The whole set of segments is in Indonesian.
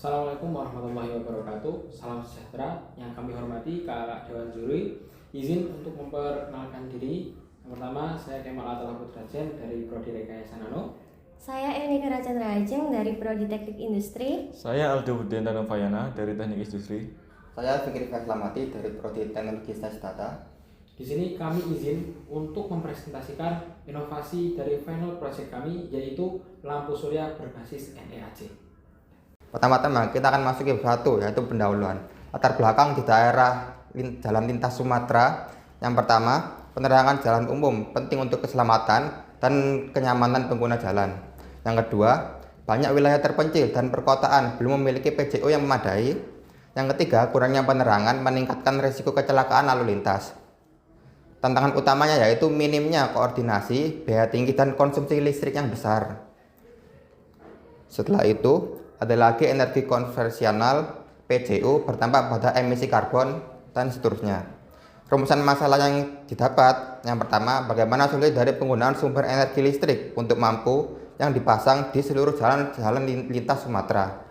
Assalamualaikum warahmatullahi wabarakatuh. Salam sejahtera yang kami hormati Kakak Dewan Juri. Izin untuk memperkenalkan diri. Yang pertama, saya Kemal Atala Putrajen dari Prodi Rekayasa Nano. Saya Enika Rachandra Ajeng dari Prodi Teknik Industri. Saya Aldo Budianto Novayana dari Teknik Industri. Saya Fikri Faklamati dari Prodi Teknologi Sains Data. Di sini kami izin untuk mempresentasikan inovasi dari final project kami, yaitu lampu surya berbasis NEAC. Pertama-tama kita akan masuk ke satu, yaitu pendahuluan. Latar belakang di daerah jalan lintas Sumatera. Yang pertama, penerangan jalan umum penting untuk keselamatan dan kenyamanan pengguna jalan. Yang kedua, banyak wilayah terpencil dan perkotaan belum memiliki PJO yang memadai. Yang ketiga, kurangnya penerangan meningkatkan risiko kecelakaan lalu lintas. Tantangan utamanya yaitu minimnya koordinasi, biaya tinggi, dan konsumsi listrik yang besar. Setelah itu, ada lagi energi konvensional, PJO, berdampak pada emisi karbon, dan seterusnya. Rumusan masalah yang didapat, yang pertama, bagaimana solusi dari penggunaan sumber energi listrik untuk mampu yang dipasang di seluruh jalan lintas Sumatera.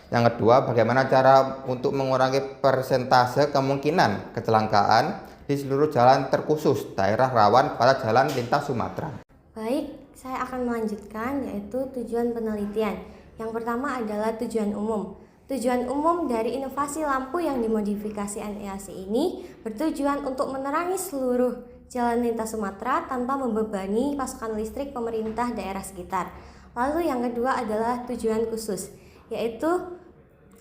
Yang kedua, bagaimana cara untuk mengurangi persentase kemungkinan kecelakaan di seluruh jalan terkhusus daerah rawan pada jalan lintas Sumatera. Baik, saya akan melanjutkan yaitu tujuan penelitian. Yang pertama adalah tujuan umum. Tujuan umum dari inovasi lampu yang dimodifikasi NEAC ini bertujuan untuk menerangi seluruh jalan lintas Sumatera tanpa membebani pasokan listrik pemerintah daerah sekitar. Lalu yang kedua adalah tujuan khusus, yaitu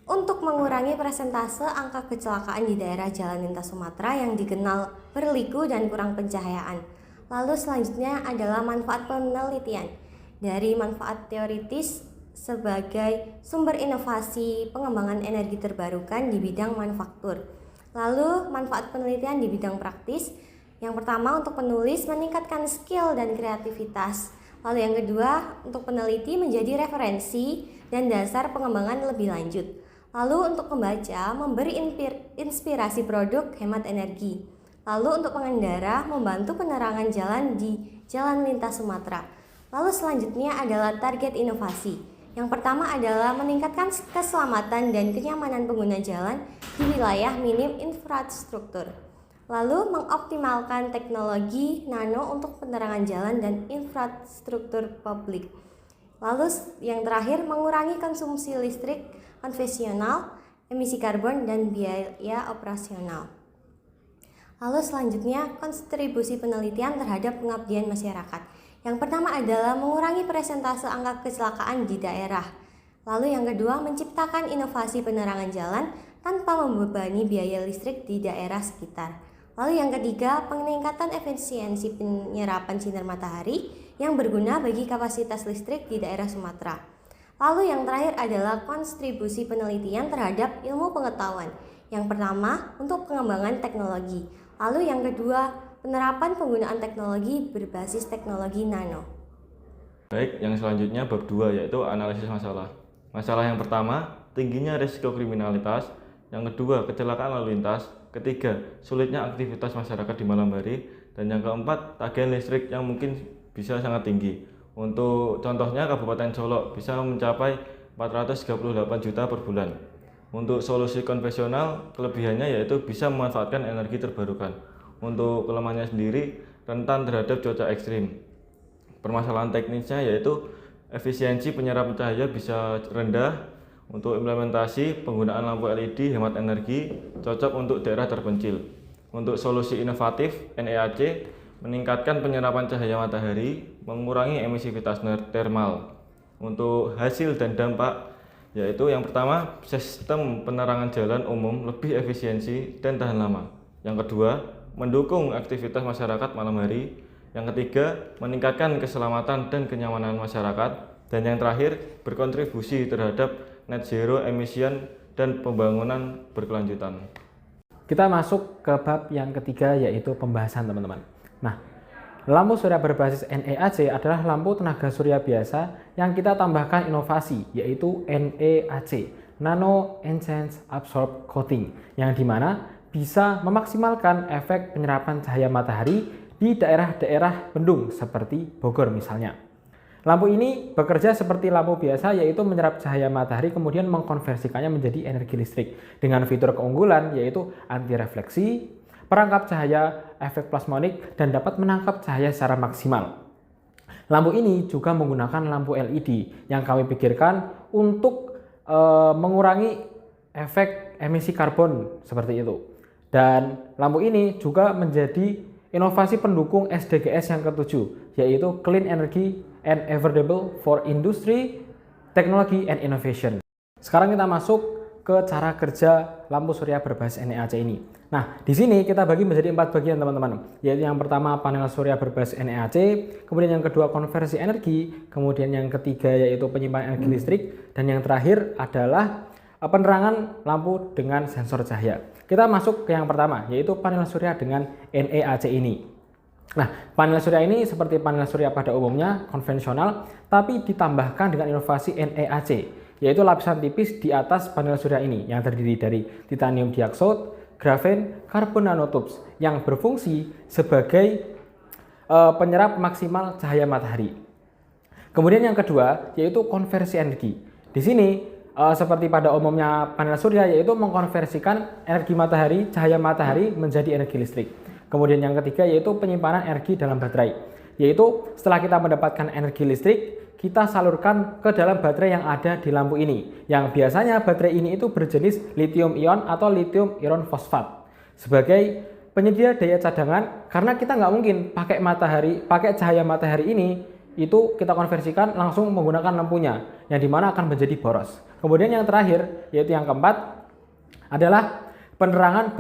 untuk mengurangi persentase angka kecelakaan di daerah jalan lintas Sumatera yang dikenal berliku dan kurang pencahayaan. Lalu selanjutnya adalah manfaat penelitian. Dari manfaat teoritis sebagai sumber inovasi pengembangan energi terbarukan di bidang manufaktur. Lalu manfaat penelitian di bidang praktis. Yang pertama untuk penulis meningkatkan skill dan kreativitas. Lalu yang kedua untuk peneliti menjadi referensi dan dasar pengembangan lebih lanjut. Lalu untuk pembaca memberi inspirasi produk hemat energi. Lalu untuk pengendara membantu penerangan jalan di jalan lintas Sumatera. Lalu selanjutnya adalah target inovasi. Yang pertama adalah meningkatkan keselamatan dan kenyamanan pengguna jalan di wilayah minim infrastruktur. Lalu mengoptimalkan teknologi nano untuk penerangan jalan dan infrastruktur publik. Lalu yang terakhir mengurangi konsumsi listrik konvensional, emisi karbon, dan biaya operasional. Lalu selanjutnya kontribusi penelitian terhadap pengabdian masyarakat. Yang pertama adalah mengurangi persentase angka kecelakaan di daerah. Lalu yang kedua menciptakan inovasi penerangan jalan tanpa membebani biaya listrik di daerah sekitar. Lalu yang ketiga peningkatan efisiensi penyerapan sinar matahari yang berguna bagi kapasitas listrik di daerah Sumatera. Lalu yang terakhir adalah kontribusi penelitian terhadap ilmu pengetahuan. Yang pertama untuk pengembangan teknologi. Lalu yang kedua penerapan penggunaan teknologi berbasis teknologi nano. Baik, yang selanjutnya bab 2 yaitu analisis masalah. Masalah yang pertama, tingginya risiko kriminalitas. Yang kedua, kecelakaan lalu lintas. Ketiga, sulitnya aktivitas masyarakat di malam hari. Dan yang keempat, tagihan listrik yang mungkin bisa sangat tinggi. Untuk contohnya Kabupaten Solok bisa mencapai 438 juta per bulan. Untuk solusi konvensional, kelebihannya yaitu bisa memanfaatkan energi terbarukan. Untuk kelemahannya sendiri, rentan terhadap cuaca ekstrim. Permasalahan teknisnya yaitu efisiensi penyerapan cahaya bisa rendah. Untuk implementasi, penggunaan lampu LED hemat energi cocok untuk daerah terpencil. Untuk solusi inovatif, NEAC meningkatkan penyerapan cahaya matahari, mengurangi emisivitas termal. Untuk hasil dan dampak, yaitu yang pertama, sistem penerangan jalan umum lebih efisiensi dan tahan lama. Yang kedua, mendukung aktivitas masyarakat malam hari. Yang ketiga, meningkatkan keselamatan dan kenyamanan masyarakat. Dan yang terakhir, berkontribusi terhadap net zero emission dan pembangunan berkelanjutan. Kita masuk ke bab yang ketiga, yaitu pembahasan teman-teman. Nah, lampu surya berbasis NEAC adalah lampu tenaga surya biasa yang kita tambahkan inovasi, yaitu NEAC, Nano Enhanced Absorb Coating, yang dimana bisa memaksimalkan efek penyerapan cahaya matahari di daerah-daerah bendung seperti Bogor misalnya. Lampu ini bekerja seperti lampu biasa, yaitu menyerap cahaya matahari kemudian mengkonversikannya menjadi energi listrik dengan fitur keunggulan yaitu anti refleksi, perangkap cahaya efek plasmonik, dan dapat menangkap cahaya secara maksimal. Lampu ini juga menggunakan lampu LED yang kami pikirkan untuk mengurangi efek emisi karbon seperti itu. Dan lampu ini juga menjadi inovasi pendukung SDGs yang ketujuh, yaitu Clean Energy and Affordable for Industry, Technology and Innovation. Sekarang kita masuk ke cara kerja lampu surya berbasis NEAC ini. Nah, di sini kita bagi menjadi 4 bagian teman-teman, yaitu yang pertama panel surya berbasis NEAC, kemudian yang kedua konversi energi, kemudian yang ketiga yaitu penyimpanan energi listrik, dan yang terakhir adalah penerangan lampu dengan sensor cahaya. Kita masuk ke yang pertama, yaitu panel surya dengan NEAC ini. Nah, panel surya ini seperti panel surya pada umumnya konvensional, tapi ditambahkan dengan inovasi NEAC, yaitu lapisan tipis di atas panel surya ini yang terdiri dari titanium dioxide, grafen, karbon nanotubes yang berfungsi sebagai penyerap maksimal cahaya matahari. Kemudian yang kedua yaitu konversi energi. Di sini seperti pada umumnya panel surya yaitu mengkonversikan energi matahari, cahaya matahari menjadi energi listrik. Kemudian yang ketiga yaitu penyimpanan energi dalam baterai, yaitu setelah kita mendapatkan energi listrik, kita salurkan ke dalam baterai yang ada di lampu ini, yang biasanya baterai ini itu berjenis lithium ion atau lithium iron fosfat sebagai penyedia daya cadangan, karena kita nggak mungkin pakai cahaya matahari ini itu kita konversikan langsung menggunakan lampunya, yang dimana akan menjadi boros. Kemudian yang terakhir yaitu yang keempat adalah penerangan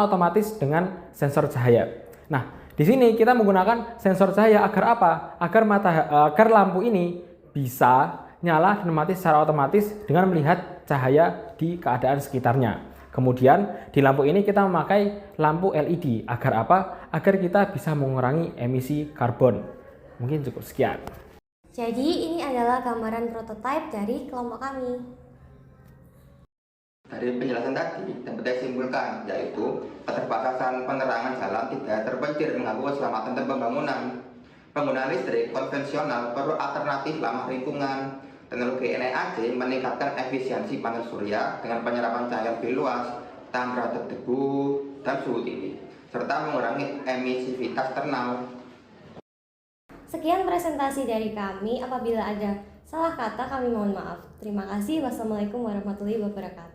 otomatis dengan sensor cahaya. Nah, di sini kita menggunakan sensor cahaya agar apa? Agar lampu ini bisa nyala dan mati secara otomatis dengan melihat cahaya di keadaan sekitarnya. Kemudian di lampu ini kita memakai lampu LED agar apa? Agar kita bisa mengurangi emisi karbon. Mungkin cukup sekian. Jadi ini adalah gambaran prototipe dari kelompok kami. Dari penjelasan tadi dapat saya simpulkan yaitu keterbatasan penerangan jalan tidak terpencil mengganggu keselamatan dan pembangunan. Penggunaan listrik konvensional perlu alternatif ramah lingkungan. Teknologi NEAC meningkatkan efisiensi panel surya dengan penyerapan cahaya lebih luas, tahan terhadap debu dan suhu tinggi, serta mengurangi emisivitas thermal. Sekian presentasi dari kami. Apabila ada salah kata kami mohon maaf. Terima kasih. Wassalamualaikum warahmatullahi wabarakatuh.